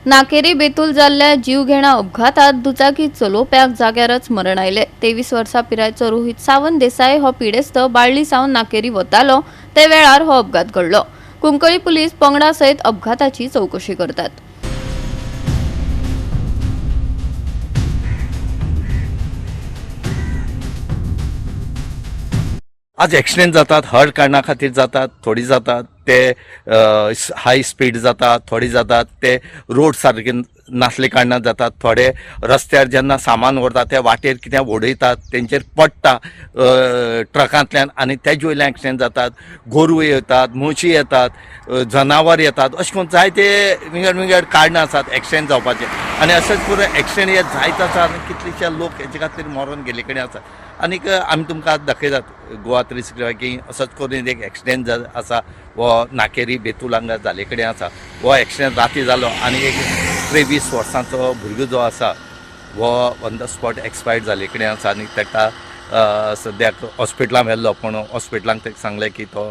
नाकेरी बेतूल जाल्ल्या जीवघेण्या अपघातात दुचाकी चलोवप्याक जाग्यारच मरण आयले। 23 वर्सां पिरायेचो रोहित सावंत देसाई हो पिडेस्त बाळ्ळी सावन नाकेरी वतालो ते वेळार हो अपघात घडलो। कुंकळी पुलीस पंगडा सयत अपघाताची चौकशी करतात। आज एक्सिडेंट जातात, हर्ट कारणा खातीर जातात, थोडी जातात ते हाय स्पीड जातात, थोडी जातात ते रोड सारके नासले कारणान जातात, थोडे रस्त्यार जेन्ना सामान व्हरतात त्या वाटेर कितें उडयतात तेंचेर पडटा ट्रकांतल्यान आनी तेजे वयल्यान एक्सिडेंट जातात। गोरू येतात, म्हशी येतात, जनावर येतात, अशें करून जायते विंगड विंगड कारणां आसात एक्सिडेंट जावपाचे आनी अशेंच करून एक्सिडेंट हे जायत आसा आनी कितलेशे लोक हेचे खातीर मरून गेले कडेन आसात। आनीक आमी तुमकां आज दाखयतात गोवा 360 की असोच करून एक एक्सिडेंट आसा वो नाकेरी बेतूल हांगा जाले कडेन आसा। वो एक्सिडेंट राती जालो आनी एक 23 वर्सांचो भुरगो जो आसा वो ऑन द स्पॉट एक्सपायर्ड जाले कडेन आसा आनी ताका सद्याक हॉस्पिटलांत व्हेल्लो पूण हॉस्पिटलांत ताका सांगलें की तो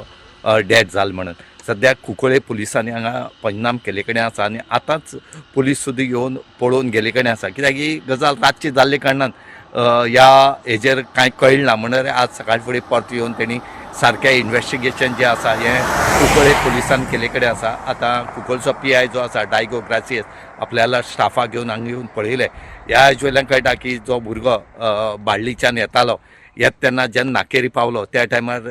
डेथ जालो म्हणून। सद्याक कुंकळे पुलिसांनी हांगा पंचनाम केले कडेन आसा आनी आतांच पुलीस सुद्दां येवन पळोवन गेले कडेन आसा, कित्याक ही गजाल रातची जाल्ले कारणान ह्या हेजेर कांय कळना म्हणल्यार आज सकाळी फुडें परत येवन तेणी सारकें इन्वेस्टिगेशन जें आसा हें कुंकळे पुलिसान केले कडेन आसा। आतां कुंकळचो PI जो आसा डायगो ग्रासियस आपल्याला स्टाफाक घेवन हांगा येवन पळयले। ह्या हेजे वयल्यान कळटा की जो भुरगो बाळ्ळीच्यान येतालो येता तेन्ना जेन्ना नाकेरी पावलो त्या टायमार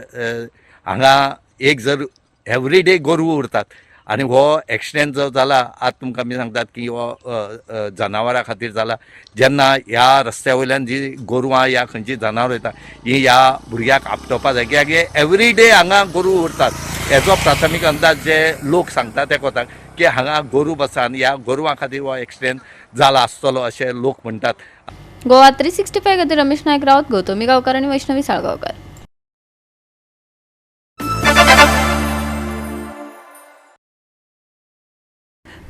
हांगा एक जर एवरीडे गोरवां उरतात आनी हो एक्सिडेंट जो जाला आज तुमकां आमी सांगतात की हो जनावरां खातीर जाला। जेन्ना ह्या रस्त्या वयल्यान जी गोरवां या खंयची जनावरां वयता ही ह्या भुरग्याक आपटोवपा जाय, कित्याक एवरीडे हांगा गोरवां उरतात। हेजो प्राथमीक अंदाज जे लोक सांगतात ते कोताक की हांगा गोरू बसा आनी ह्या गोरवां खातीर हो एक्सिडेंट जाला आसतलो अशें लोक म्हणटात। गोवा 365 खातीर रमेश नायक रावत, गौतमी गांवकार आनी वैष्णवी साळगांवकार।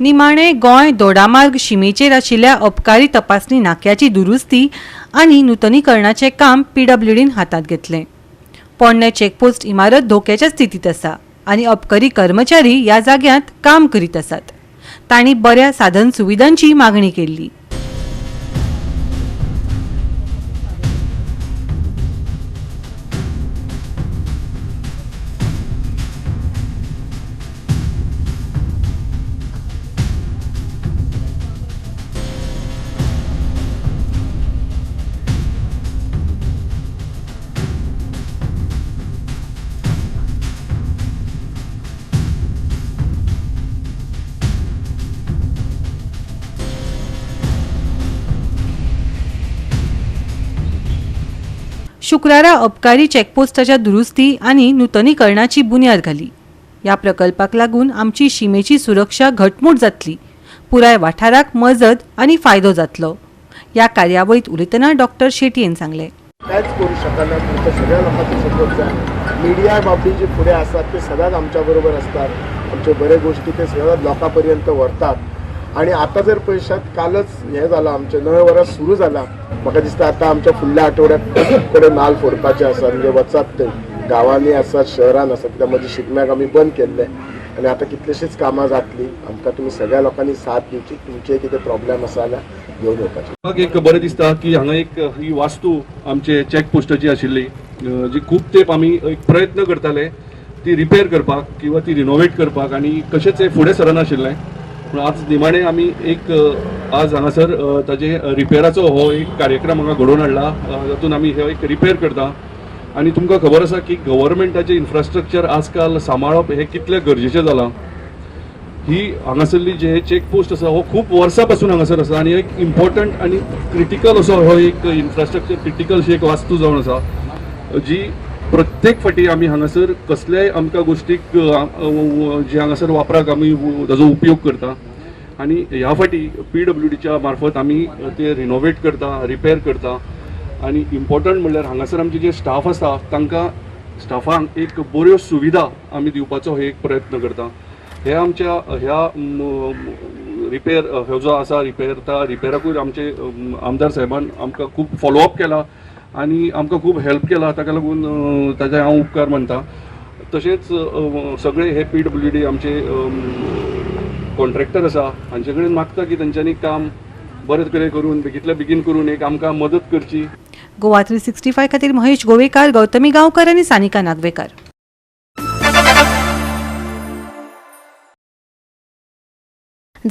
निमाणे गोंय दोडामार्ग शिमेचेर आशिल्ल्या अबकारी तपासणी नाक्याची दुरुस्ती आनी नूतनीकरणाचें काम PWDन हातांत घेतलें। पोरणे चेकपोस्ट इमारत धोक्याच्या स्थितीत आसा आनी अबकारी कर्मचारी ह्या जाग्यांत काम करीत आसात। तांणी बऱ्या साधन सुविधांची मागणी केल्ली। शुक्रारा अबकारी चेकपोस्टाच्या दुरुस्ती आनी नूतनीकरणाची बुन्याद घाली। ह्या प्रकल्पाक लागून आमची शिमेची सुरक्षा घटमूट जातली, पुराय वाठाराक मजत आनी फायदो जातलो। ह्या कार्यावळीत उलयतना डॉक्टर शेटयेन सांगले, कांयच करूं शकना, तुमच्या सगळ्या लोकांचो सपोर्ट जाय। मिडिया बाबतीत जे फुडें आसात ते सदांच आमच्या बरोबर असतात, आमचे बरे गोष्टी ते सदांच लोकां पर्यंत व्हरतात। आणि आता जर पळयशात कालच हे जालां, आमचें नवें वर्स सुरू जालां। म्हाका दिसता आतां आमच्या फुडल्या आठवड्याक कडेन नाल्ल फोडपाचे आसा, म्हणजे वचात थंय गांवांनी आसात, शहरान आसात, कित्याक म्हज्या शिगम्याक आमी बंद केल्ले आनी आतां कितलीशीच कामां जातली। आमकां तुमी सगळ्या लोकांनी साथ दिवची, तुमचे कितें प्रॉब्लेम आसा जाल्यार घेवन येवपाचे। म्हाका एक बरें दिसता की हांगा एक ही वास्तू आमचे चॅक पोस्टाची आशिल्ली जी खूब तेंप आमी एक प्रयत्न करताले ती रिपेर करपाक किंवा ती रिनोवेट करपाक आनी कशेंच हे फुडें सरनाशिल्लें। पूण आज निमाणे आमी एक आज हांगासर ताजे रिपेराचो हो एक कार्यक्रम हांगा घडोवन हाडला, तातूंत आमी हे एक रिपेर करता। आनी तुमकां खबर आसा की गव्हर्मेंटाचें इन्फ्रास्ट्रक्चर आजकाल सांबाळप हे कितलें गरजेचें जालां। ही हांगासरली जे चेक पोस्ट आसा हो खूब वर्सां पासून हांगासर आसा आनी एक इम्पॉर्टंट आनी क्रिटिकल असो हो एक इन्फ्रास्ट्रक्चर क्रिटिकल अशी एक वास्तू जावन आसा जी प्रत्येक फाटी आमी हांगासर कसल्याय आमकां गोश्टीक जे हांगासर वापराक आमी ताजो उपयोग करता आनी ह्या फाटी PWDच्या मार्फत आमी ते रिनोवेट करता, रिपेर करता। आनी इम्पॉर्टंट म्हणल्यार हांगासर आमचे जे स्टाफ आसा तांकां स्टाफांक एक बऱ्यो सुविधा आमी दिवपाचो हे एक प्रयत्न करता। हे आमच्या ह्या रिपेर हो जो आसा रिपेर त्या रिपेराकूय आमचे आमदार साहेबान आमकां खूब फॉलोअप केला आनी आमकां खूब हेल्प केला, ताका लागून ताजे हांव उपकार मानता। तशेंच सगळे हे PWD आमचे कॉन्ट्रॅक्टर आसा हांचे कडेन मागता की तेंच्यांनी काम बरें तरेन करून बेगींतल्या बेगीन करून एक आमकां मदत करची. गोवा 365 खातीर महेश गोवेकार, गौतमी गांवकर आनी सानिका नागवेकर.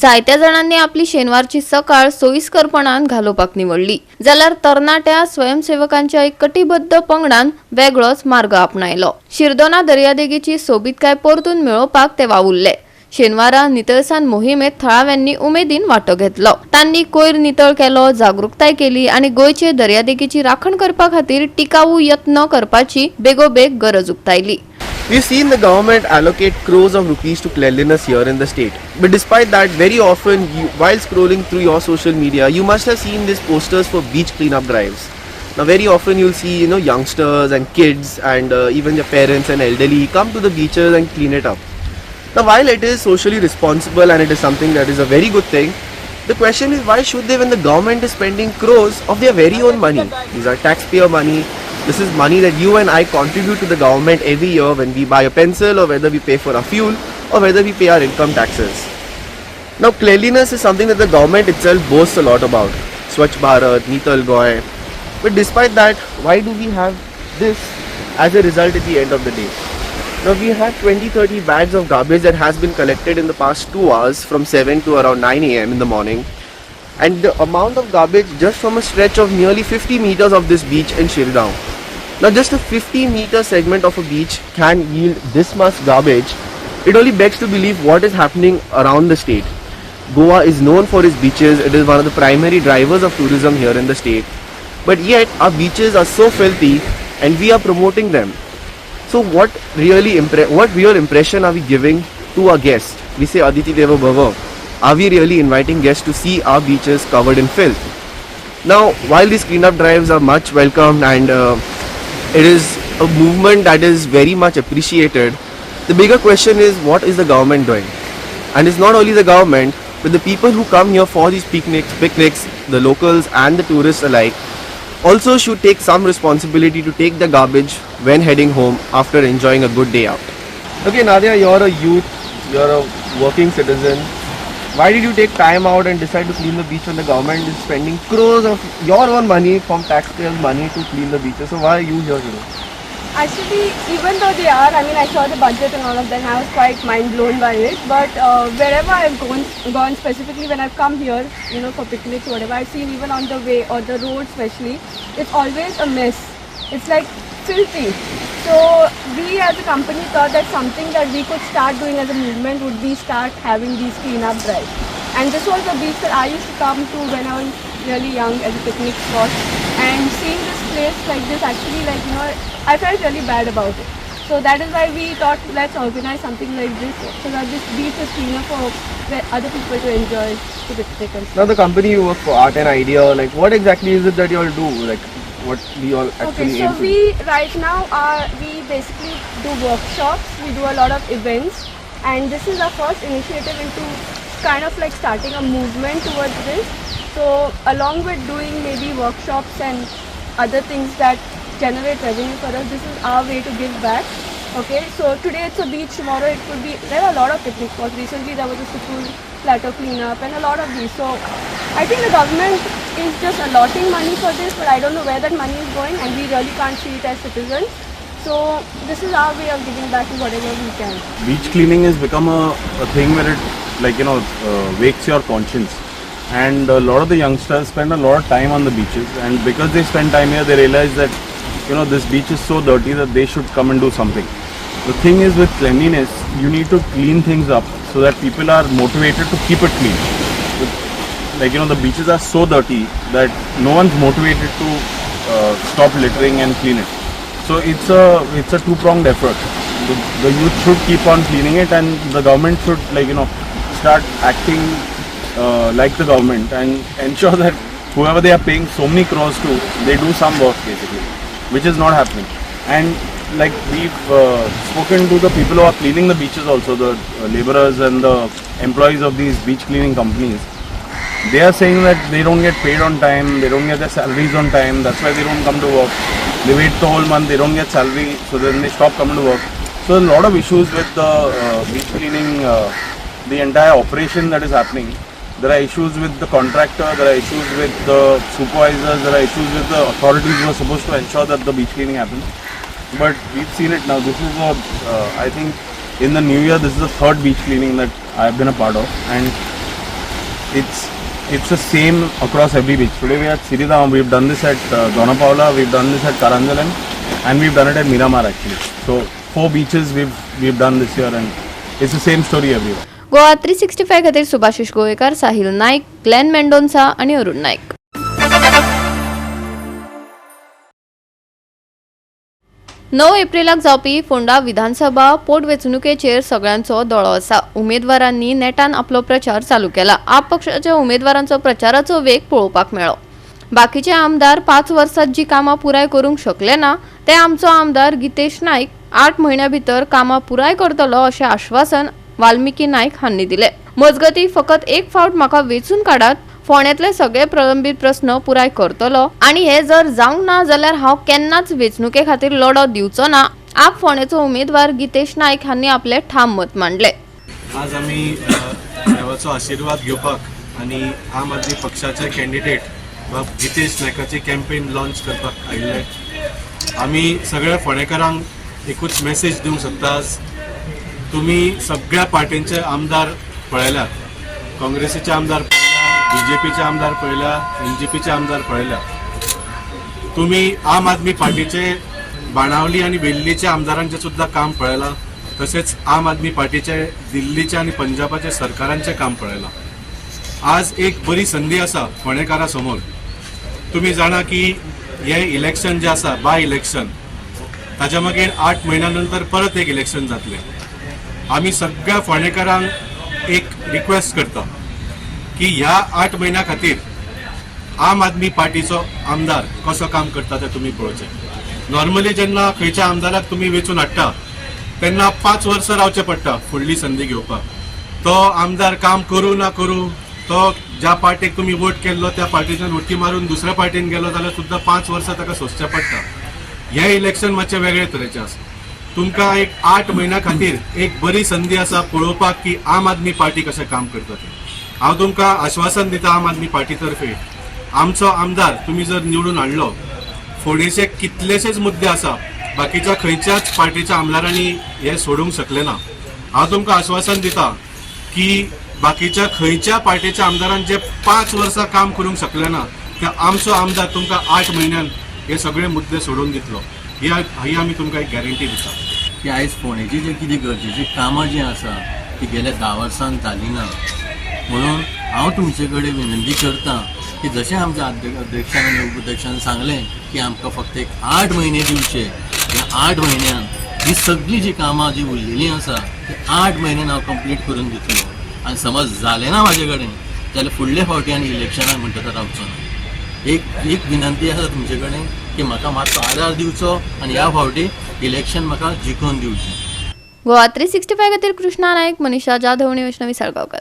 जायत्या जाणांनी आपली शेनवारची सकाळ सोयीस्करपणान घालोवपाक निवडली जाल्यार तरणाट्या स्वयंसेवकांच्या एक कटिबद्ध पंगडान वेगळोच मार्ग आपणायलो. शिरदोना दर्यादेगेची सोबीतकाय परतून मेळोवपाक ते वावुरले. शेनवारा नितळसाण मोहिमेत थळाव्यांनी उमेदीन वांटो घेतलो. तांणी कोयर नितळ केलो, जागृताय केली आनी गोंयचे दर्यादेगेची राखण करपा खातीर टिकाऊ यत्न करपाची बेगोबेग गरज उक्तायली. We've seen the government allocate crores of rupees to cleanliness here in the state. But despite that, very often, while scrolling through your social media, you must have seen these posters for beach cleanup drives. Now, very often you'll see, youngsters and kids and even your parents and elderly come to the beaches and clean it up. Now, while it is socially responsible and it is something that is a very good thing, the question is why should they when the government is spending crores of their very own money? These are taxpayer money. This is money that you and I contribute to the government every year when we buy a pencil or whether we pay for our fuel or whether we pay our income taxes. Now cleanliness is something that the government itself boasts a lot about. Swachh Bharat, Nital Goy. But despite that, why do we have this as a result at the end of the day? Now we had 20-30 bags of garbage that has been collected in the past 2 hours from 7 to around 9 a.m. in the morning. And the amount of garbage just from a stretch of nearly 50 meters of this beach in Shirgaon. Now just a 50-meter segment of a beach can yield this much garbage. It only begs to believe what is happening around the state. Goa is known for its beaches. It is one of the primary drivers of tourism here in the state. But yet our beaches are so filthy and we are promoting them. So what real impression are we giving to our guests? We say Aditi Deva Bhava. Are we really inviting guests to see our beaches covered in filth? Now, while these cleanup drives are much welcomed and it is a movement that is very much appreciated, the bigger question is what is the government doing? And it's not only the government, but the people who come here for these picnics, the locals and the tourists alike, also should take some responsibility to take the garbage when heading home after enjoying a good day out. Okay, Nadia, you're a youth, you're a working citizen. Why did you take time out and decide to clean the beach when the government is spending crores of your own money from taxpayers' money to clean the beaches? So why are you here today? Actually, even though they are, I saw the budget and all of that, and I was quite mind blown by it. But wherever I've gone specifically when I've come here, for picnics or whatever, I've seen even on the way or the road especially, it's always a mess. It's like filthy. So we as a company thought that something that we could start doing as a movement would be start having these cleanup drives. And this was the beach that I used to come to when I was really young as a picnic spot. And seeing this place like this, actually, I felt really bad about it. So that is why we thought, let's organize something like this so that this beach is cleaner for other people to enjoy to picnic and stuff. Now the company you work for, Art and Idea, what exactly is it that you all do? What do you all actually Okay, so aim to? we right now we basically do workshops, we do a lot of events, and this is our first initiative into kind of like starting a movement towards this. So along with doing maybe workshops and other things that generate revenue for us, this is our way to give back. Okay, so today it's a beach, tomorrow it could be, there are a lot of picnic spots. Recently there was a school plateau cleanup and a lot of these. So I think the government is just allotting money for this, but I don't know where that money is going and we really can't see it as citizens. So this is our way of giving back to whatever we can. Beach cleaning has become a thing where it wakes your conscience, and a lot of the youngsters spend a lot of time on the beaches, and because they spend time here they realize that this beach is so dirty that they should come and do something. The thing is with cleanliness, you need to clean things up so that people are motivated to keep it clean. The beaches are so dirty that no one's motivated to stop littering and clean it. So it's a two-pronged effort. The youth should keep on cleaning it, and the government should start acting like the government and ensure that whoever they are paying so many crores to, they do some work basically, which is not happening. And we've spoken to the people who are cleaning the beaches also, the laborers and the employees of these beach cleaning companies. They are saying that they don't get paid on time, they don't get their salaries on time, that's why they don't come to work. They wait the whole month, they don't get salary, so then they stop coming to work. So a lot of issues with the beach cleaning the entire operation that is happening, there are issues with the contractor, there are issues with the supervisors, there are issues with the authorities who are supposed to ensure that the beach cleaning happens. But we've seen it now. This is I think in the new year, this is the third beach cleaning that I've been a part of, and it's the same across every beach. Today we are at Siridham, we've done this at Dona Paula, we've done this at Karanjalam, and we've done it at Miramar actually. So 4 beaches we've done this year, and it's the same story everywhere. Goa 365 खातीर सुभाशिश Govekar, Sahil Naik, Glenn Mendonsa आणि अरुण नाईक. 9 एप्रिलाक जावपी फोंडा विधानसभा पोटवेंचणुकेचेर सगळ्यांचो दोळो आसा. उमेदवारांनी नेटान आपलो प्रचार चालू केला. आप पक्षाच्या उमेदवारांचो प्रचाराचो वेग पळोवपाक मेळ्ळो. बाकीचे आमदार 5 वर्सात जी कामां पुराय करूंक शकले ना, ते आमचो आमदार गितेश नाईक 8 म्हयन्या भितर कामां पुराय करतलो अशें आश्वासन वाल्मिकी नाईक हांणी दिले. मजगती फकत एक फावट म्हाका वेचून काडात, फोंड्यांतले सगळे प्रलंबीत प्रस्न पुराय करतलो आणि हे जर जावंक ना जाल्यार हांव केन्नाच वेचणुके खातीर लढो दिवचो ना. आप फोंड्याचो उमेदवार गितेश नाईक हांणी आपले ठाम मत मांडले. आज आमी देवाचो आशीर्वाद घेवपाक आनी आम आदमी पक्षाचे कॅन्डिडेट गितेश नायकाची कॅम्पेन लॉन्च करपाक आयिल्ले. आमी सगळ्या फोंडेकारांक एकूच मेसेज दिवंक सोदता. तुम्ही सगळ्या पार्टींचे आमदार पळयल्यात, काँग्रेसीचे आमदार पळयल्या, बीजेपीचे आमदार पळयल्या, एनजीपीचे आमदार पळयल्या. तुम्ही आम आदमी पार्टीचे बाणावली आणि वेल्लीचे आमदारांचे सुद्धा काम पळयलां. तसेच आम आदमी पार्टीचे दिल्लीचे आणि पंजाबाचे सरकारांचे काम पळयलां. आज एक बरी संधी आसा फोंडेकारा समोर. तुम्ही जाणा की हे इलेक्शन जे आसा, बाय इलेक्शन, ताच्या मागीर 8 महिन्यानंतर परत एक इलेक्शन जातले. आम्ही सगळ्या फोंडेकारांक एक रिक्वेस्ट करता की ह्या 8 महिन्या खातीर आम आदमी पार्टीचो आमदार कसो काम करता ते तुम्ही पळोवचे. नॉर्मली जेन्ना खंयच्या आमदाराक तुम्ही वेचून हाडटा तेन्ना 5 वर्सां रावचे पडटा फुडली संधी घेवपाक. तो आमदार काम करू ना करू, तो ज्या पार्टीक तुम्ही वोट केल्लो त्या पार्टीच्यान उडकी मारून दुसऱ्या पार्टीन गेलो जाल्यार सुद्धा 5 वर्सां ताका सोंसचे पडटा. हे इलेक्शन मातशें वेगळे तरेचें आसा. तुमकां एक 8 महिन्या खातीर एक बरी संधी आसा पळोवपाक की आम आदमी पार्टी कशें काम करता ते. हांव तुमकां आश्वासन दिता आम आदमी पार्टी तर्फे, आमचो आमदार तुम्ही जर निवडून हाडलो, फोंडेचे कितलेशेच मुद्दे आसा बाकीच्या खंयच्याच पार्टीच्या आमदारांनी हे सोडूंक शकले ना. हांव तुमकां आश्वासन दिता की बाकीच्या खंयच्या पार्टीच्या आमदारान जे 5 वर्सां काम करूंक शकले ना, ते आमचो आमदार तुमकां 8 म्हयन्यान हे सगळे मुद्दे सोडून दितलो. ही आमी तुमकां एक गॅरंटी दिता की आयज फोंडेची जे कितें गरजेची कामां जी आसा ती गेल्या 10 वर्सांक जाली ना. म्हणून हांव तुमचे कडेन विनंती करता की जशें आमच्या अध्यक्षान आनी उपाध्यक्षान सांगलें की आमकां फक्त एक 8 म्हयने दिवचे. ह्या 8 म्हयन्यान ही सगळी जी कामां जी उरलेलीं आसा ती 8 म्हयन्यान हांव कंप्लीट करून दितलो. आनी समज जालें ना म्हाजे कडेन जाल्यार फुडल्या फावटी आनी इलेक्शनाक म्हणटा तो रावचो ना. एक विनंती आसा तुमचे कडेन की म्हाका मातसो आदार दिवचो आनी ह्या फावटी इलेक्शन म्हाका जिखून दिवचें. गोवा 365 खातीर कृष्णा नायक, मनीषा जाधव आणि वैष्णवी साळगांवकर.